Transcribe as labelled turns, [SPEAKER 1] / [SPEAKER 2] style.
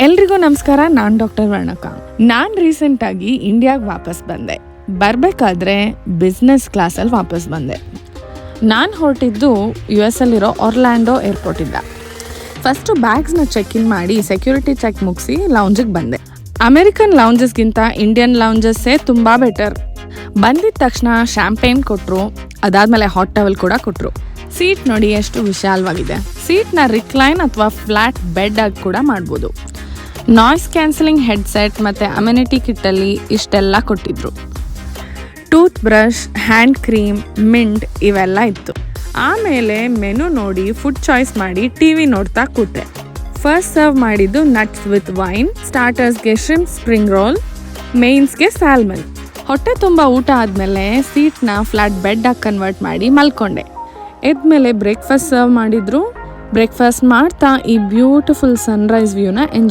[SPEAKER 1] ಎಲ್ರಿಗೂ ನಮಸ್ಕಾರ. ನಾನು ಡಾಕ್ಟರ್ ವರ್ಣಕ. ನಾನು ರೀಸೆಂಟಾಗಿ ಇಂಡಿಯಾಗೆ ವಾಪಸ್ ಬಂದೆ. ಬರಬೇಕಾದ್ರೆ ಬಿಸ್ನೆಸ್ ಕ್ಲಾಸಲ್ಲಿ ವಾಪಸ್ ಬಂದೆ. ನಾನು ಹೊರಟಿದ್ದು US ಅಲ್ಲಿರೋ ಒರ್ಲ್ಯಾಂಡೋ ಏರ್ಪೋರ್ಟಿಂದ. ಫಸ್ಟು ಬ್ಯಾಗ್ಸ್ನ ಚೆಕ್ ಇನ್ ಮಾಡಿ ಸೆಕ್ಯೂರಿಟಿ ಚೆಕ್ ಮುಗಿಸಿ ಲೌಂಜಿಗೆ ಬಂದೆ. ಅಮೆರಿಕನ್ ಲೌಂಜಸ್ಗಿಂತ ಇಂಡಿಯನ್ ಲೌಂಜಸ್ಸೇ ತುಂಬ ಬೆಟರ್. ಬಂದಿದ್ದ ತಕ್ಷಣ ಶ್ಯಾಂಪೇನ್ ಕೊಟ್ಟರು, ಅದಾದಮೇಲೆ ಹಾಟ್ ಟವೆಲ್ ಕೂಡ ಕೊಟ್ಟರು. ಸೀಟ್ ನೋಡಿ ಎಷ್ಟು ವಿಶಾಲವಾಗಿದೆ. ಸೀಟ್ನ ರಿಕ್ಲೈನ್ ಅಥವಾ ಫ್ಲ್ಯಾಟ್ ಬೆಡ್ ಆಗಿ ಕೂಡ ಮಾಡ್ಬೋದು. ನಾಯ್ಸ್ ಕ್ಯಾನ್ಸಲಿಂಗ್ ಹೆಡ್ಸೆಟ್ ಮತ್ತು ಅಮ್ಯುನಿಟಿ ಕಿಟ್ಟಲ್ಲಿ ಇಷ್ಟೆಲ್ಲ ಕೊಟ್ಟಿದ್ರು. Tooth brush, hand cream, mint ಇವೆಲ್ಲ ಇತ್ತು. ಆಮೇಲೆ ಮೆನು ನೋಡಿ ಫುಡ್ ಚಾಯ್ಸ್ ಮಾಡಿ TV ನೋಡ್ತಾ ಕೂತೆ. ಫಸ್ಟ್ ಸರ್ವ್ ಮಾಡಿದ್ದು ನಟ್ಸ್ ವಿತ್ ವೈನ್, ಸ್ಟಾರ್ಟರ್ಸ್ಗೆ ಶ್ರಿಂಪ್ ಸ್ಪ್ರಿಂಗ್ ರೋಲ್, ಮೇನ್ಸ್ಗೆ ಸ್ಯಾಲ್ಮನ್. ಹೊಟ್ಟೆ ತುಂಬ ಊಟ ಆದಮೇಲೆ ಸೀಟ್ನ ಫ್ಲ್ಯಾಟ್ ಬೆಡ್ ಆಗಿ ಕನ್ವರ್ಟ್ ಮಾಡಿ ಮಲ್ಕೊಂಡೆ. ಎದ್ಮೇಲೆ ಬ್ರೇಕ್ಫಾಸ್ಟ್ ಸರ್ವ್ ಮಾಡಿದ್ರು. ಬ್ರೇಕ್ಫಾಸ್ಟ್ ಮಾಡ್ತಾ ಈ ಬ್ಯೂಟಿಫುಲ್ ಸನ್ರೈಸ್ ವ್ಯೂನ ಎಂಜಾಯ್